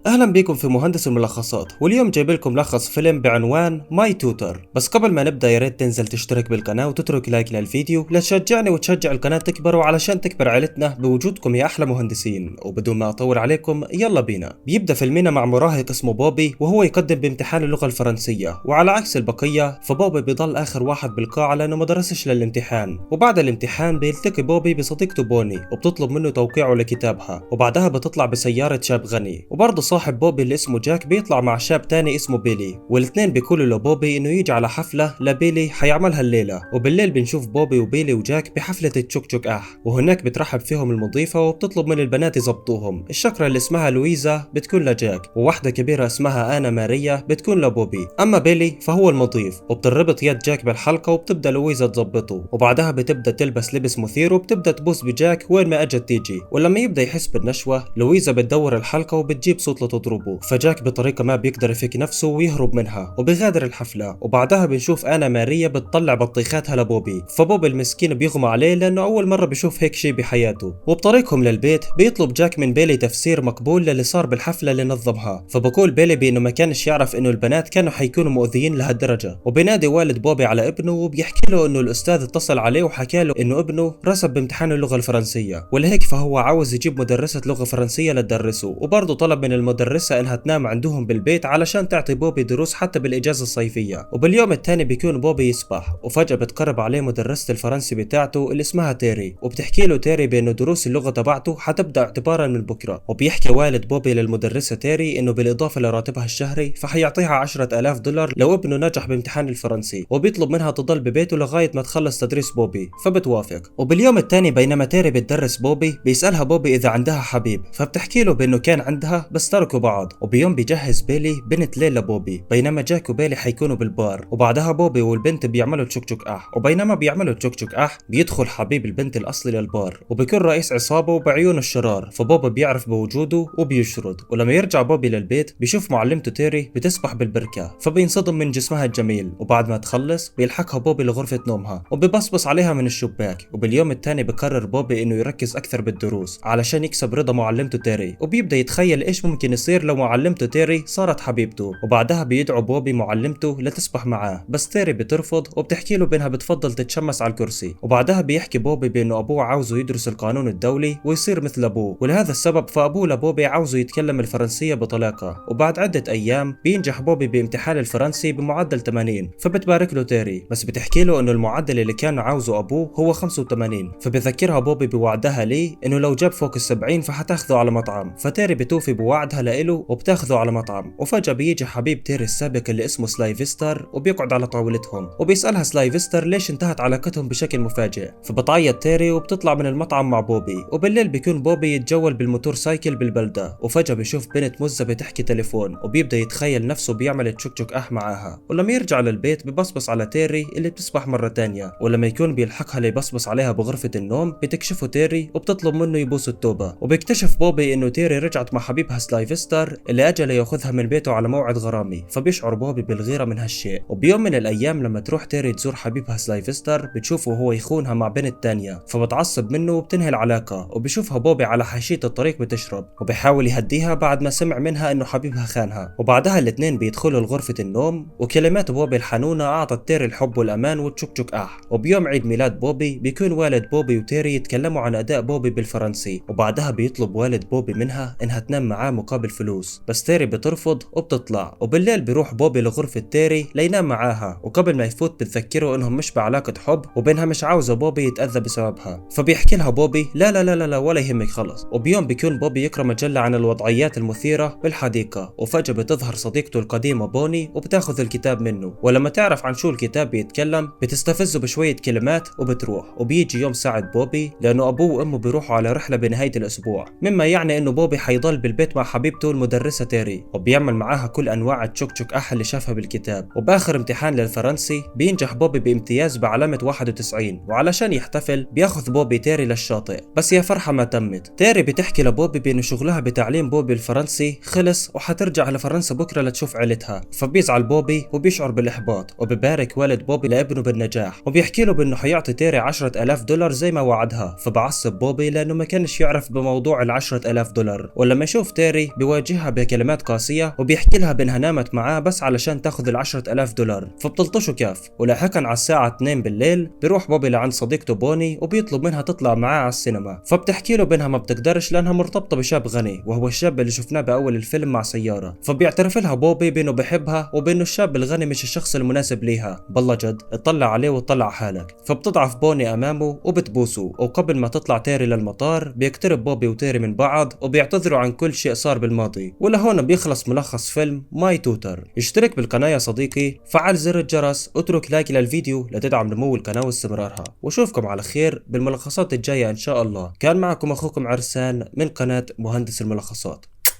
اهلا بيكم في مهندس الملخصات، واليوم جايب لكم ملخص فيلم بعنوان ماي توتر. بس قبل ما نبدا يا ريت تنزل تشترك بالقناه وتترك لايك للفيديو لتشجعني وتشجع القناه تكبر، وعلشان تكبر عائلتنا بوجودكم يا احلى مهندسين. وبدون ما اطول عليكم يلا بينا. بيبدا فيلمنا مع مراهق اسمه بوبي وهو يقدم بامتحان اللغه الفرنسيه، وعلى عكس البقيه فبوبي بيضل اخر واحد بالقاعه لانه ما درسش للامتحان. وبعد الامتحان بيلتقي بوبي بصديقته بوني وبتطلب منه توقيعه لكتابها، وبعدها بتطلع بسياره شاب غني. وبرضه صاحب بوبي اللي اسمه جاك بيطلع مع شاب تاني اسمه بيلي، والاثنين بيقولوا لبوبي انه يجي على حفله لبيلي حيعملها الليله. وبالليل بنشوف بوبي وبيلي وجاك بحفله التشوك تشوك وهناك بترحب فيهم المضيفه وبتطلب من البنات يظبطوهم. الشقره اللي اسمها لويزا بتكون لجاك، وواحده كبيره اسمها انا ماريا بتكون لبوبي. اما بيلي فهو المضيف، وبتربط يد جاك بالحلقه وبتبدا لويزا تظبطه، وبعدها بتبدا تلبس لبس مثير وبتبدا تبوس بجاك وين ما اجت تيجي. ولما يبدا يحس بالنشوه لويزا بتدور الحلقه وبتجيب صوت لتضربه، فجاك بطريقه ما بيقدر يفك نفسه ويهرب منها وبيغادر الحفله. وبعدها بنشوف انا ماريا بتطلع بطيخاتها لبوبي، فبوبي المسكين بيغمى عليه لانه اول مره بيشوف هيك شيء بحياته. وبطريقهم للبيت بيطلب جاك من بيلي تفسير مقبول للي صار بالحفله اللي نظمها، فبقول بيلي بانه ما كانش يعرف انه البنات كانوا حيكونوا مؤذيين لهالدرجه. وبينادي والد بوبي على ابنه وبيحكي له انه الاستاذ اتصل عليه وحكى له انه ابنه رسب بامتحان اللغه الفرنسيه، ولهيك فهو عاوز يجيب مدرسه لغه فرنسيه لتدرسه. وبرضه طلب من المدرسه انها تنام عندهم بالبيت علشان تعطي بوبي دروس حتى بالاجازه الصيفيه. وباليوم الثاني بيكون بوبي يسبح، وفجاه بتقرب عليه مدرسه الفرنسي بتاعته اللي اسمها تيري، وبتحكي له تيري بانه دروس اللغه تبعته حتبدا اعتبارا من بكره. وبيحكي والد بوبي للمدرسه تيري انه بالاضافه لراتبها الشهري فحيعطيها 10,000 دولار لو ابنه نجح بامتحان الفرنسي، وبيطلب منها تضل ببيته لغايه ما تخلص تدريس بوبي، فبتوافق. وباليوم الثاني بينما تيري بتدرس بوبي بيسالها بوبي اذا عندها حبيب، فبتحكي له بانه كان عندها بس تركوا بعض. وبيوم بيجهز بيلي بنت ليلى بوبي، بينما جاك وبيلي حيكونوا بالبار. وبعدها بوبي والبنت بيعملوا تشوك تشوك وبينما بيعملوا تشوك تشوك بيدخل حبيب البنت الاصلي للبار، وبيكون رئيس عصابه وبعيونه الشرار، فبوبي بيعرف بوجوده وبيشرد. ولما يرجع بوبي للبيت بيشوف معلمته تيري بتسبح بالبركه، فبينصدم من جسمها الجميل. وبعد ما تخلص بيلحقها بوبي لغرفه نومها وبيبصبص عليها من الشباك. وباليوم الثاني بقرر بوبي انه يركز اكثر بالدروس علشان يكسب رضا معلمته تيري، وبيبدا يتخيل ايش ممكن يصير لو معلمته تيري صارت حبيبته. وبعدها بيدعو بوبي معلمته لتسبح معاه، بس تيري بترفض وبتحكي له بانها بتفضل تتشمس على الكرسي. وبعدها بيحكي بوبي بانه ابوه عاوزه يدرس القانون الدولي ويصير مثل ابوه، ولهذا السبب فابوه لبوبي عاوزه يتكلم الفرنسيه بطلاقه. وبعد عده ايام بينجح بوبي بامتحان الفرنسي بمعدل 80، فبتبارك له تيري، بس بتحكي له انه المعدل اللي كان عاوزه ابوه هو 85. فبذكرها بوبي بوعدها ليه انه لو جاب فوق ال70 فحتاخذه على مطعم، فتيري بتوفي بوعدها لإله وبتاخذه على مطعم. وفجأة بيجي حبيب تيري السابق اللي اسمه سلايفستر وبيقعد على طاولتهم، وبيسألها سلايفستر ليش انتهت علاقتهم بشكل مفاجئ، فبتعيط تيري وبتطلع من المطعم مع بوبي. وبالليل بيكون بوبي يتجول بالموتور سايكل بالبلدة، وفجأة بيشوف بنت مزة بتحكي تليفون، وبيبدأ يتخيل نفسه بيعمل تشوك تشوك معاها. ولما يرجع للبيت ببصبص على تيري اللي بتسبح مرة تانية، ولما يكون بيلحقها ليبصبص عليها بغرفة النوم بتكشفه تيري وبتطلب منه يبوس التوبة. وبيكتشف بوبي انه تيري رجعت مع حبيبها سلايفستر اللي اجى لياخذها من بيته على موعد غرامي، فبيشعر بوبي بالغيرة من هالشيء. وبيوم من الايام لما تروح تيري تزور حبيبها سلايفستر بتشوفه وهو يخونها مع بنت تانية، فبتعصب منه وبتنهي العلاقة. وبيشوفها بوبي على حاشية الطريق بتشرب، وبيحاول يهديها بعد ما سمع منها انه حبيبها خانها. وبعدها الاثنين بيدخلوا لغرفة النوم، وكلمات بوبي الحنونة اعطت تيري الحب والامان والتشوك تشوك وبيوم عيد ميلاد بوبي بيكون والد بوبي وتيري يتكلموا عن اداء بوبي بالفرنسي، وبعدها بيطلب والد بوبي منها انها تنام معاه مقابل فلوس، بس تيري بترفض وبتطلع. وبالليل بيروح بوبي لغرفة تيري لينام معاها، وقبل ما يفوت بتذكره انهم مش بعلاقة حب وبينها مش عاوزة بوبي يتأذى بسببها، فبيحكي لها بوبي لا لا لا لا, لا ولا يهمك خلص. وبيوم بيكون بوبي يقرأ مجلة عن الوضعيات المثيرة بالحديقة، وفجأة بتظهر صديقته القديمة بوني وبتاخذ الكتاب منه، ولما تعرف عن شو الكتاب بيتكلم بتستفزه بشوية كلمات وبتروح. وبيجي يوم ساعد بوبي لأنه أبوه وأمه بيروحوا على رحلة بنهاية الأسبوع، مما يعني إنه بوبي حيضل بالبيت مع حبيبته المدرسة تيري، وبيعمل معاها كل أنواع التشوك تشوك اللي شافها بالكتاب. وبآخر امتحان للفرنسي بينجح بوبي بامتياز بعلامة 91، وعلشان يحتفل بياخذ بوبي تيري للشاطئ. بس يا فرحة ما تمت، تيري بتحكي لبوبي بإنه شغلها بتعليم بوبي الفرنسي خلص وحترجع لفرنسا بكرة لتشوف عيلتها، فبيزعل بوبي وبيشعر بالإحباط. وببارك والد بوبي لابنه بالنجاح، وبيحكي له بإنه حيعطي تيري 10,000 دولار زي ما وعدها، فبعصب بوبي لأنه ما كانش يعرف بموضوع ال10,000 دولار. ولما يشوف تيري تيري بيواجهها بكلمات قاسية وبيحكي لها بأنها نامت معاه بس علشان تاخذ ال10,000 دولار، فبتلطشه كاف. ولاحقا على الساعة 2 بالليل بيروح بوبي لعند صديقته بوني وبيطلب منها تطلع معاه على السينما، فبتحكي له بأنها ما بتقدرش لأنها مرتبطة بشاب غني وهو الشاب اللي شفناه بأول الفيلم مع سيارة. فبيعترف لها بوبي بأنه بحبها وبأنه الشاب الغني مش الشخص المناسب ليها. بالله جد اطلع عليه وطلع حالك. فبتضعف بوني أمامه وبتبوسه، وقبل ما تطلع تيري للمطار بيقترب بوبي وتيري من بعض وبيعتذروا عن كل شيء صار بالماضي. ولهون بيخلص ملخص فيلم ماي توتر. اشترك بالقناة يا صديقي، فعل زر الجرس، اترك لايك للفيديو لتدعم نمو القناة واستمرارها، واشوفكم على خير بالملخصات الجاية ان شاء الله. كان معكم اخوكم عرسان من قناة مهندس الملخصات.